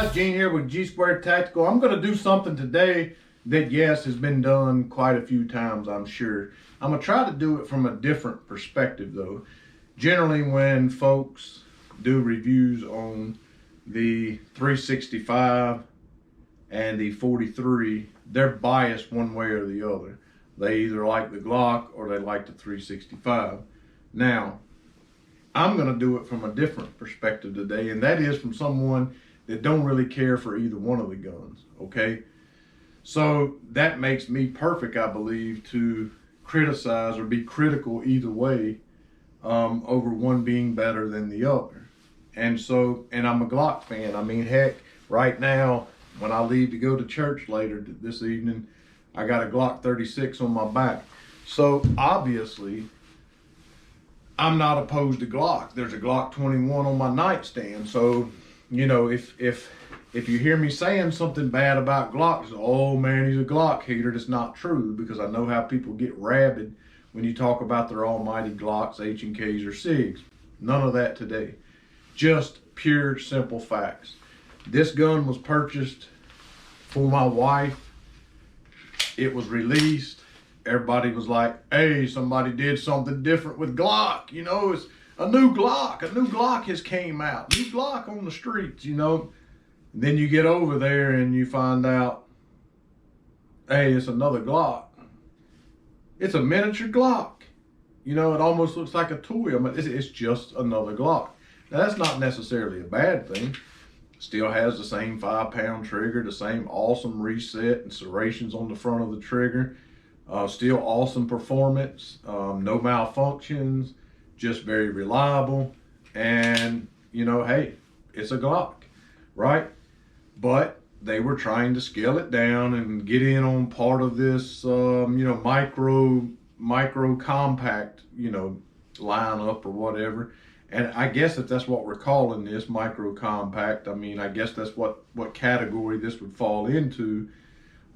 guys, Gene here with G.O.A.T. Tactical. I'm going to do something today that, yes, has been done quite a few times, I'm sure. I'm going to try to do it from a different perspective, though. Generally, when folks do reviews on the 365 and the 43, they're biased one way or the other. They either like the Glock or they like the 365. Now, I'm going to do it from a different perspective today, and that is from someone that don't really care for either one of the guns, okay? So that makes me perfect, I believe, to criticize or be critical either way over one being better than the other. And I'm a Glock fan. I mean, heck, right now, when I leave to go to church later this evening, I got a Glock 36 on my back. So obviously, I'm not opposed to Glock. There's a Glock 21 on my nightstand. So, you know, if you hear me saying something bad about Glocks, oh man, he's a Glock hater, that's not true, because I know how people get rabid when you talk about their almighty Glocks, H&Ks, or SIGs. None of that today. Just pure, simple facts. This gun was purchased for my wife. It was released. Everybody was like, hey, somebody did something different with Glock. You know, it's a new Glock. A new Glock has came out. New Glock on the streets, you know. And then you get over there and you find out, hey, it's another Glock. It's a miniature Glock. You know, it almost looks like a toy. I mean, it's just another Glock. Now, that's not necessarily a bad thing. Still has the same 5-pound trigger, the same awesome reset and serrations on the front of the trigger. Still awesome performance, no malfunctions, just very reliable. And, you know, hey, it's a Glock, right? But they were trying to scale it down and get in on part of this, you know, micro compact, you know, lineup or whatever. And I guess if that's what we're calling this, micro compact, I mean, I guess that's what category this would fall into.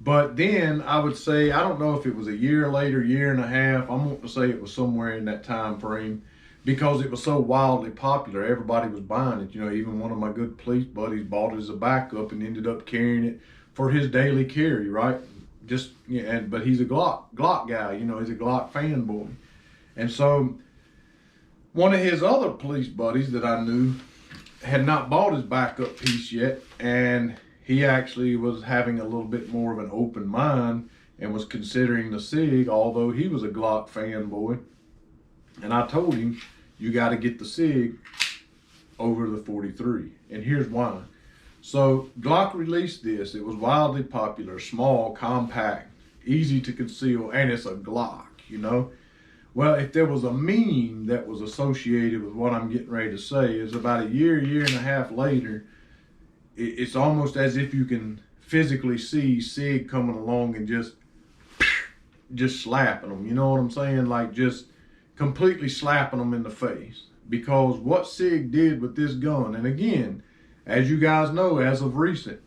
But then I would say, I don't know if it was a year later, year and a half. I'm wanting to say it was somewhere in that time frame, because it was so wildly popular. Everybody was buying it. You know, even one of my good police buddies bought it as a backup and ended up carrying it for his daily carry, right? Just, yeah, but he's a Glock guy. You know, he's a Glock fanboy. And so one of his other police buddies that I knew had not bought his backup piece yet, and he actually was having a little bit more of an open mind and was considering the SIG, although he was a Glock fanboy. And I told him, you got to get the SIG over the 43. And here's why. So Glock released this. It was wildly popular, small, compact, easy to conceal, and it's a Glock, you know. Well, if there was a meme that was associated with what I'm getting ready to say, is about a year and a half later, it's almost as if you can physically see SIG coming along and just slapping them. You know what I'm saying? Like just completely slapping them in the face. Because what SIG did with this gun, and again, as you guys know, as of recent,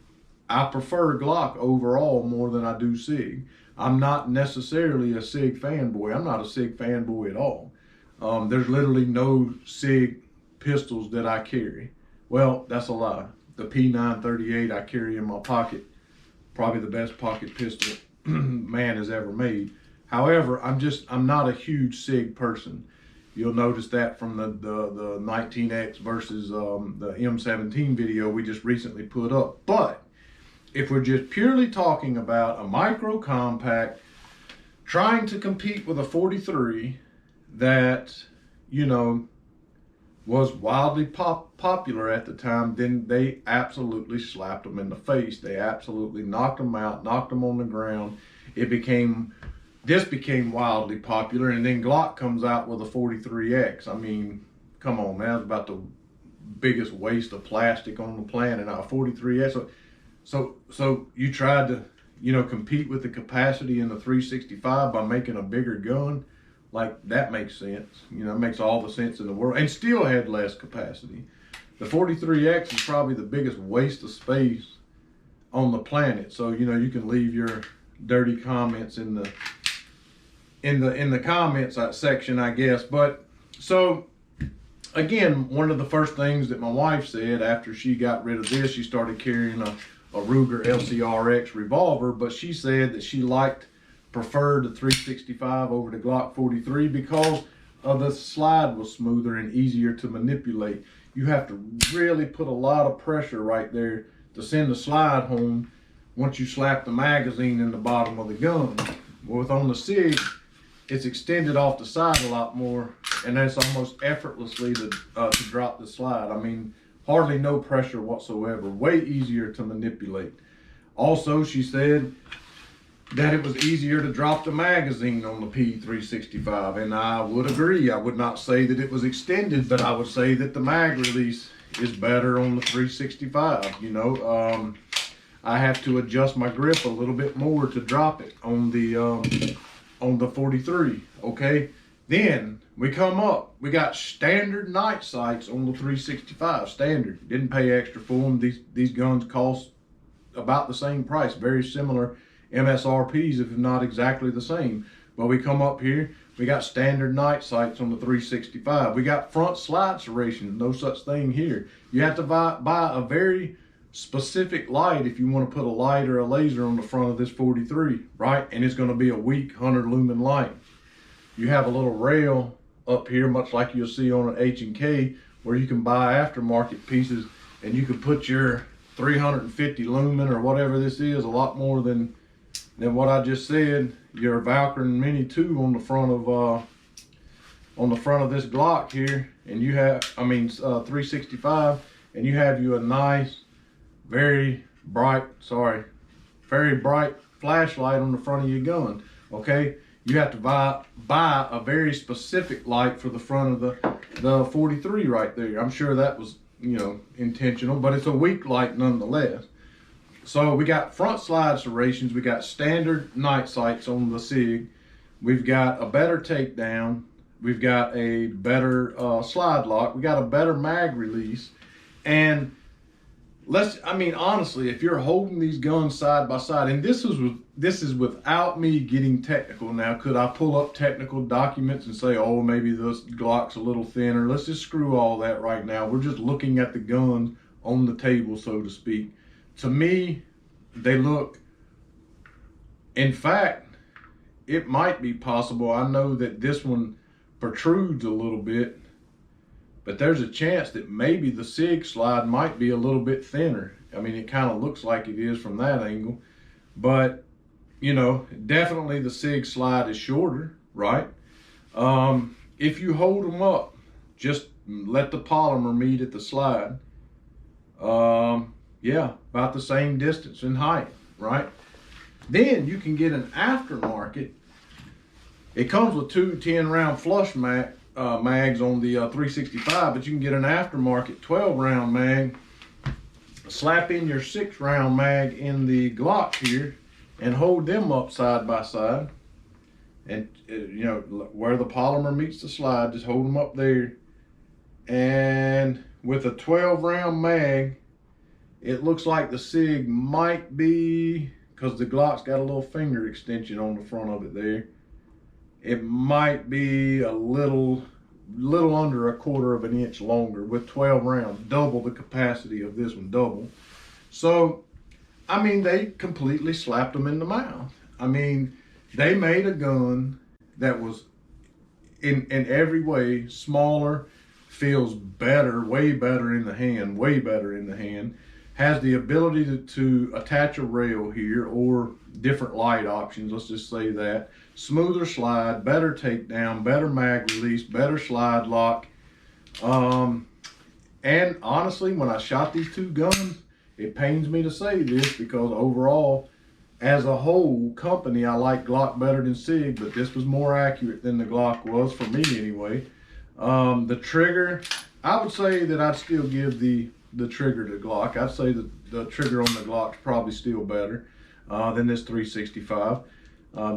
I prefer Glock overall more than I do SIG. I'm not necessarily a SIG fanboy. I'm not a SIG fanboy at all. There's literally no SIG pistols that I carry. Well, that's a lie. The P938 I carry in my pocket, probably the best pocket pistol man has ever made. However, I'm not a huge SIG person. You'll notice that from the 19X versus the M17 video we just recently put up. But if we're just purely talking about a micro compact trying to compete with a 43 that, you know, was wildly popular at the time, then they absolutely slapped them in the face. They absolutely knocked them out, knocked them on the ground. This became wildly popular, and then Glock comes out with a 43X. I mean, come on, man, it's about the biggest waste of plastic on the planet. Now, a 43X. So you tried to, you know, compete with the capacity in the 365 by making a bigger gun. Like, that makes sense. You know, it makes all the sense in the world, and still had less capacity. The 43X is probably the biggest waste of space on the planet. So, you know, you can leave your dirty comments in the comments section, I guess. But so again, one of the first things that my wife said after she got rid of this, she started carrying a Ruger LCRX revolver, but she said that she preferred the 365 over the Glock 43 because the slide was smoother and easier to manipulate. You have to really put a lot of pressure right there to send the slide home once you slap the magazine in the bottom of the gun. With on the Sig, it's extended off the side a lot more, and that's almost effortlessly to drop the slide. I mean, hardly no pressure whatsoever, way easier to manipulate. Also, she said that it was easier to drop the magazine on the P365, and I would agree. I would not say that it was extended, but I would say that the mag release is better on the 365. You know, I have to adjust my grip a little bit more to drop it on the 43. Okay, then we come up. We got standard night sights on the 365. Standard. Didn't pay extra for them. These guns cost about the same price, very similar MSRPs, if not exactly the same. But we come up here, we got standard night sights on the 365. We got front slide serration, no such thing here. You have to buy a very specific light if you want to put a light or a laser on the front of this 43, right? And it's going to be a weak 100 lumen light. You have a little rail up here, much like you'll see on an H&K, where you can buy aftermarket pieces, and you can put your 350 lumen or whatever this is, a lot more than what I just said, your Valkyrie Mini 2 on the front of this Glock here, and you have, 365, and you have you a nice, very bright flashlight on the front of your gun. Okay, you have to buy a very specific light for the front of the 43 right there. I'm sure that was, you know, intentional, but it's a weak light nonetheless. So we got front slide serrations, we got standard night sights on the Sig, we've got a better takedown, we've got a better slide lock, we got a better mag release, and honestly, if you're holding these guns side by side, and this is without me getting technical. Now, could I pull up technical documents and say, oh, maybe this Glock's a little thinner? Let's just screw all that right now. We're just looking at the guns on the table, so to speak. To me, they look, in fact, it might be possible. I know that this one protrudes a little bit, but there's a chance that maybe the Sig slide might be a little bit thinner. I mean, it kind of looks like it is from that angle, but you know, definitely the Sig slide is shorter, right? If you hold them up, just let the polymer meet at the slide. Yeah, about the same distance in height, right? Then you can get an aftermarket. It comes with two 10-round flush mags on the 365, but you can get an aftermarket 12-round mag, slap in your 6-round mag in the Glock here, and hold them up side by side. And you know, where the polymer meets the slide, just hold them up there. And with a 12-round mag, it looks like the Sig might be, because the Glock's got a little finger extension on the front of it there, it might be a little under 1/4 of an inch longer with 12 rounds, double the capacity of this one, double. So, I mean, they completely slapped them in the mouth. I mean, they made a gun that was in every way smaller, feels better, way better in the hand, way better in the hand, has the ability to attach a rail here or different light options, let's just say that. Smoother slide, better takedown, better mag release, better slide lock. And honestly, when I shot these two guns, it pains me to say this because overall, as a whole company, I like Glock better than Sig, but this was more accurate than the Glock was, for me anyway. The trigger, I would say that I'd still give the trigger to Glock. I'd say that the trigger on the Glock's probably still better than this 365.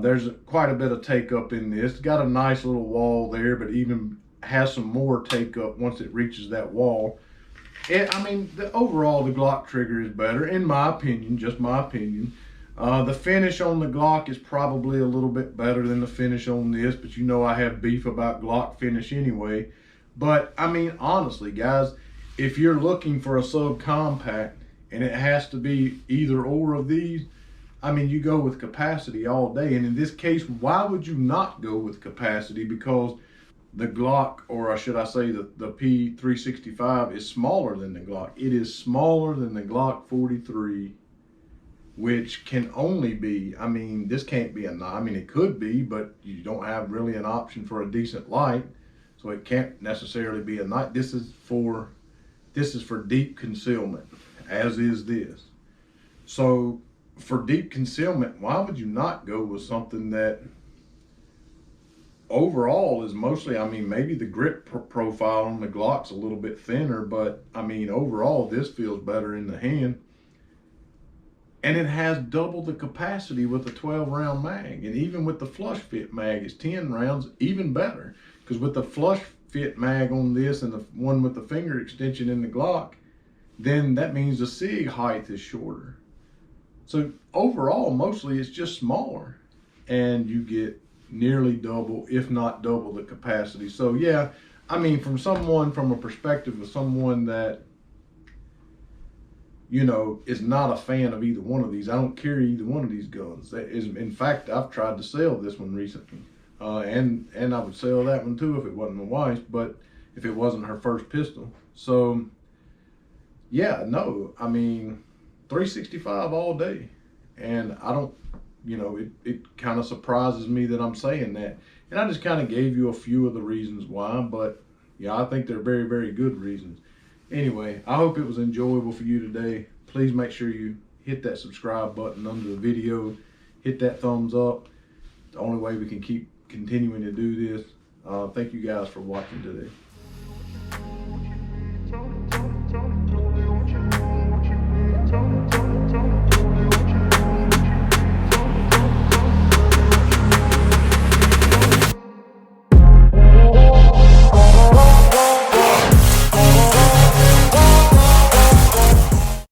There's quite a bit of take up in this. It's got a nice little wall there, but even has some more take up once it reaches that wall. Overall, the Glock trigger is better, in my opinion, just my opinion. The finish on the Glock is probably a little bit better than the finish on this, but you know I have beef about Glock finish anyway. But I mean, honestly, guys, if you're looking for a subcompact and it has to be either or of these, I mean, you go with capacity all day. And in this case, why would you not go with capacity? Because the Glock, or should I say the P365, is smaller than the Glock. It is smaller than the Glock 43, which can only be, I mean, this can't be I mean, it could be, but you don't have really an option for a decent light. So it can't necessarily be a night. This is for deep concealment, as is this. So for deep concealment, why would you not go with something that overall is mostly, I mean, maybe the grip profile on the Glock's a little bit thinner, but I mean, overall, this feels better in the hand. And it has double the capacity with a 12-round mag. And even with the flush fit mag, it's 10 rounds, even better. Because with the flush fit mag on this and the one with the finger extension in the Glock, then that means the Sig height is shorter. So overall, mostly it's just smaller. And you get nearly double, if not double, the capacity. So yeah, I mean, from a perspective of someone that, you know, is not a fan of either one of these. I don't carry either one of these guns. In fact, I've tried to sell this one recently. And I would sell that one too if it wasn't my wife's, but if it wasn't her first pistol. So yeah, no, I mean, 365 all day. And I don't, you know, it kind of surprises me that I'm saying that. And I just kind of gave you a few of the reasons why, but yeah, I think they're very, very good reasons. Anyway, I hope it was enjoyable for you today. Please make sure you hit that subscribe button under the video. Hit that thumbs up. The only way we can keep continuing to do this. Thank you guys for watching today.